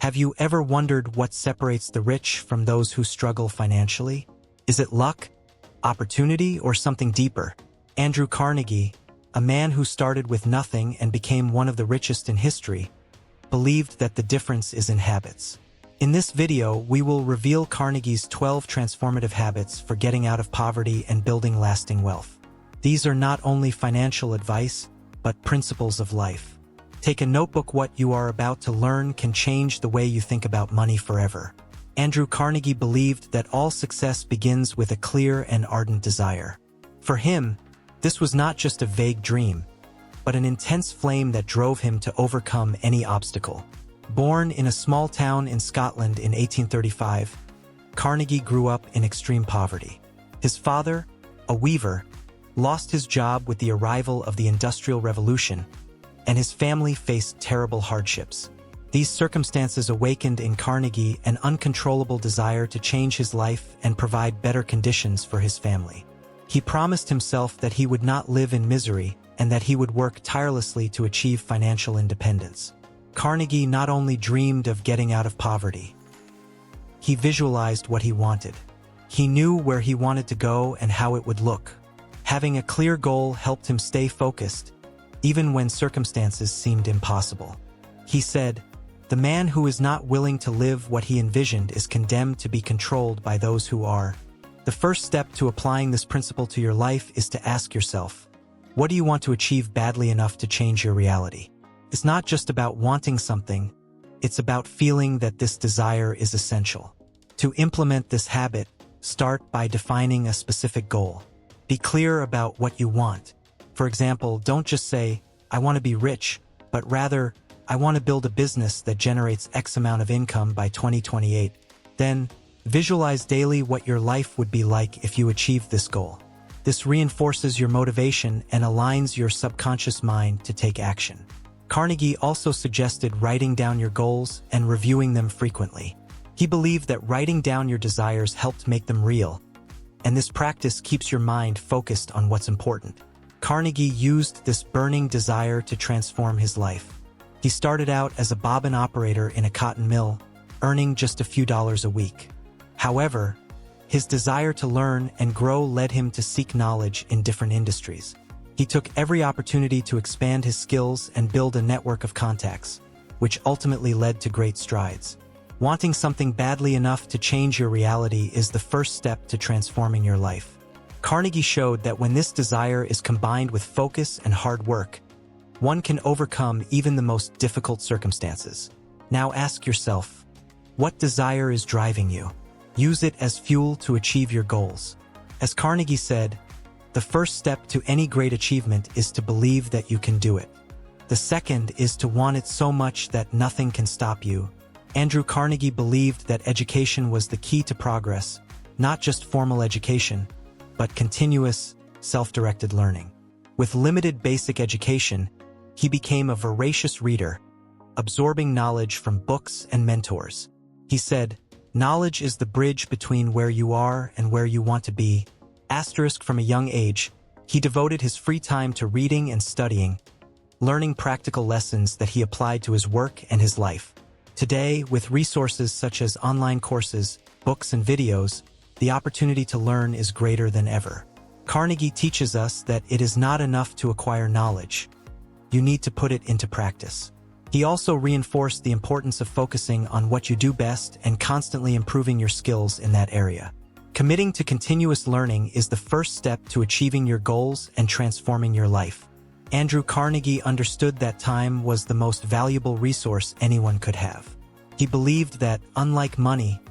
Have you ever wondered what separates the rich from those who struggle financially? Is it luck, opportunity, or something deeper? Andrew Carnegie, a man who started with nothing and became one of the richest in history, believed that the difference is in habits. In this video, we will reveal Carnegie's 12 transformative habits for getting out of poverty and building lasting wealth. These are not only financial advice, but principles of life. Take a notebook. What you are about to learn can change the way you think about money forever. Andrew Carnegie believed that all success begins with a clear and ardent desire. For him, this was not just a vague dream, but an intense flame that drove him to overcome any obstacle. Born in a small town in Scotland in 1835, Carnegie grew up in extreme poverty. His father, a weaver, lost his job with the arrival of the Industrial Revolution, and his family faced terrible hardships. These circumstances awakened in Carnegie an uncontrollable desire to change his life and provide better conditions for his family. He promised himself that he would not live in misery and that he would work tirelessly to achieve financial independence. Carnegie not only dreamed of getting out of poverty, he visualized what he wanted. He knew where he wanted to go and how it would look. Having a clear goal helped him stay focused, even when circumstances seemed impossible. He said, "The man who is not willing to live what he envisioned is condemned to be controlled by those who are." The first step to applying this principle to your life is to ask yourself, what do you want to achieve badly enough to change your reality? It's not just about wanting something, it's about feeling that this desire is essential. To implement this habit, start by defining a specific goal. Be clear about what you want. For example, don't just say, "I want to be rich," but rather, "I want to build a business that generates X amount of income by 2028. Then, visualize daily what your life would be like if you achieved this goal. This reinforces your motivation and aligns your subconscious mind to take action. Carnegie also suggested writing down your goals and reviewing them frequently. He believed that writing down your desires helped make them real, and this practice keeps your mind focused on what's important. Carnegie used this burning desire to transform his life. He started out as a bobbin operator in a cotton mill, earning just a few dollars a week. However, his desire to learn and grow led him to seek knowledge in different industries. He took every opportunity to expand his skills and build a network of contacts, which ultimately led to great strides. Wanting something badly enough to change your reality is the first step to transforming your life. Carnegie showed that when this desire is combined with focus and hard work, one can overcome even the most difficult circumstances. Now ask yourself, what desire is driving you? Use it as fuel to achieve your goals. As Carnegie said, the first step to any great achievement is to believe that you can do it. The second is to want it so much that nothing can stop you. Andrew Carnegie believed that education was the key to progress, not just formal education, but continuous, self-directed learning. With limited basic education, he became a voracious reader, absorbing knowledge from books and mentors. He said, "Knowledge is the bridge between where you are and where you want to be." From a young age, he devoted his free time to reading and studying, learning practical lessons that he applied to his work and his life. Today, with resources such as online courses, books, and videos, the opportunity to learn is greater than ever. Carnegie teaches us that it is not enough to acquire knowledge. You need to put it into practice. He also reinforced the importance of focusing on what you do best and constantly improving your skills in that area. Committing to continuous learning is the first step to achieving your goals and transforming your life. Andrew Carnegie understood that time was the most valuable resource anyone could have. He believed that, unlike money,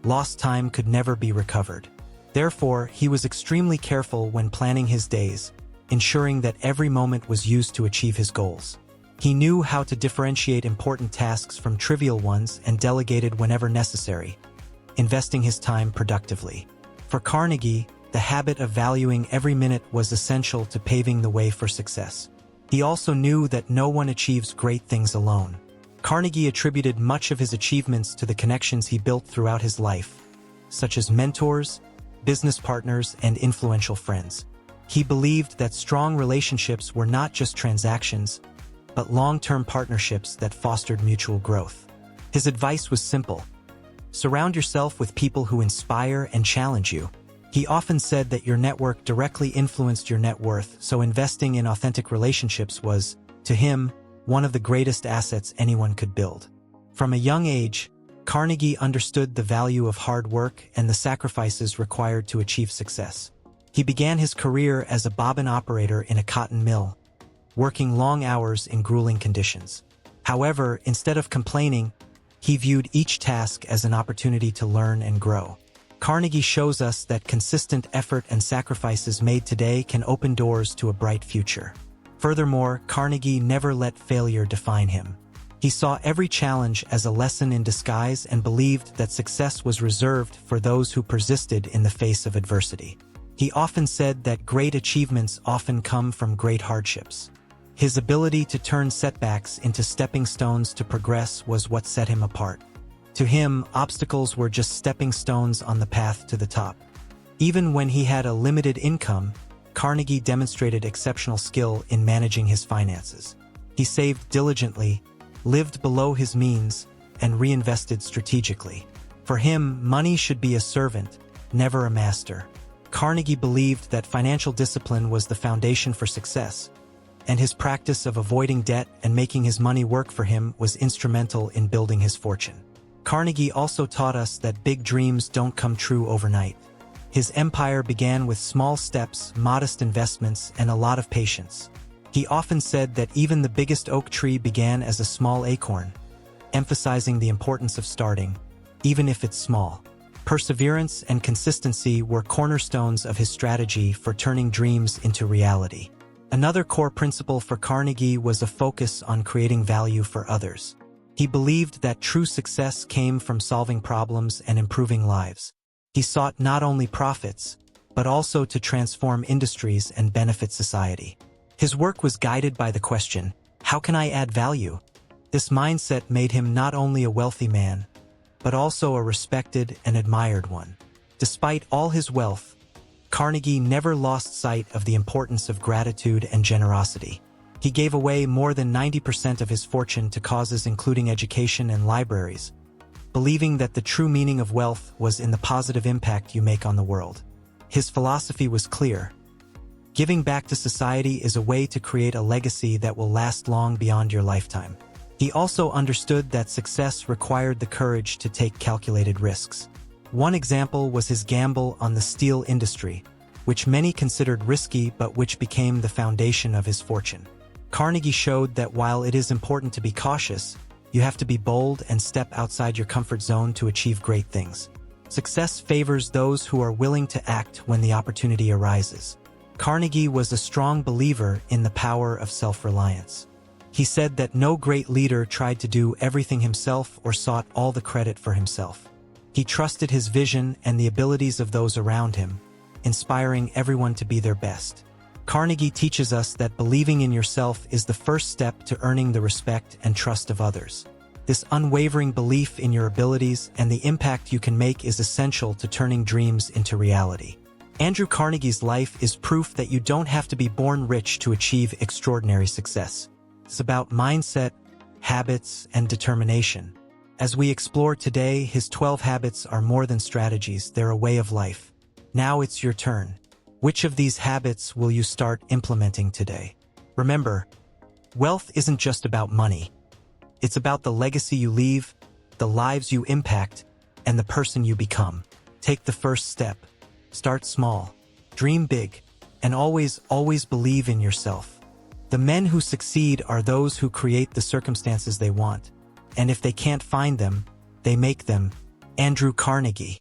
lost time could never be recovered. Therefore, he was extremely careful when planning his days, ensuring that every moment was used to achieve his goals. He knew how to differentiate important tasks from trivial ones and delegated whenever necessary, investing his time productively. For Carnegie, the habit of valuing every minute was essential to paving the way for success. He also knew that no one achieves great things alone. Carnegie attributed much of his achievements to the connections he built throughout his life, such as mentors, business partners, and influential friends. He believed that strong relationships were not just transactions, but long-term partnerships that fostered mutual growth. His advice was simple. Surround yourself with people who inspire and challenge you. He often said that your network directly influenced your net worth, so investing in authentic relationships was, to him, one of the greatest assets anyone could build. From a young age, Carnegie understood the value of hard work and the sacrifices required to achieve success. He began his career as a bobbin operator in a cotton mill, working long hours in grueling conditions. However, instead of complaining, he viewed each task as an opportunity to learn and grow. Carnegie shows us that consistent effort and sacrifices made today can open doors to a bright future. Furthermore, Carnegie never let failure define him. He saw every challenge as a lesson in disguise and believed that success was reserved for those who persisted in the face of adversity. He often said that great achievements often come from great hardships. His ability to turn setbacks into stepping stones to progress was what set him apart. To him, obstacles were just stepping stones on the path to the top. Even when he had a limited income, Carnegie demonstrated exceptional skill in managing his finances. He saved diligently, lived below his means, and reinvested strategically. For him, money should be a servant, never a master. Carnegie believed that financial discipline was the foundation for success, and his practice of avoiding debt and making his money work for him was instrumental in building his fortune. Carnegie also taught us that big dreams don't come true overnight. His empire began with small steps, modest investments, and a lot of patience. He often said that even the biggest oak tree began as a small acorn, emphasizing the importance of starting, even if it's small. Perseverance and consistency were cornerstones of his strategy for turning dreams into reality. Another core principle for Carnegie was a focus on creating value for others. He believed that true success came from solving problems and improving lives. He sought not only profits, but also to transform industries and benefit society. His work was guided by the question, how can I add value? This mindset made him not only a wealthy man, but also a respected and admired one. Despite all his wealth, Carnegie never lost sight of the importance of gratitude and generosity. He gave away more than 90% of his fortune to causes including education and libraries, believing that the true meaning of wealth was in the positive impact you make on the world. His philosophy was clear. Giving back to society is a way to create a legacy that will last long beyond your lifetime. He also understood that success required the courage to take calculated risks. One example was his gamble on the steel industry, which many considered risky but which became the foundation of his fortune. Carnegie showed that while it is important to be cautious, you have to be bold and step outside your comfort zone to achieve great things. Success favors those who are willing to act when the opportunity arises. Carnegie was a strong believer in the power of self-reliance. He said that no great leader tried to do everything himself or sought all the credit for himself. He trusted his vision and the abilities of those around him, inspiring everyone to be their best. Carnegie teaches us that believing in yourself is the first step to earning the respect and trust of others. This unwavering belief in your abilities and the impact you can make is essential to turning dreams into reality. Andrew Carnegie's life is proof that you don't have to be born rich to achieve extraordinary success. It's about mindset, habits, and determination. As we explore today, his 12 habits are more than strategies, they're a way of life. Now it's your turn. Which of these habits will you start implementing today? Remember, wealth isn't just about money. It's about the legacy you leave, the lives you impact, and the person you become. Take the first step. Start small. Dream big. And always believe in yourself. The men who succeed are those who create the circumstances they want. And if they can't find them, they make them. Andrew Carnegie.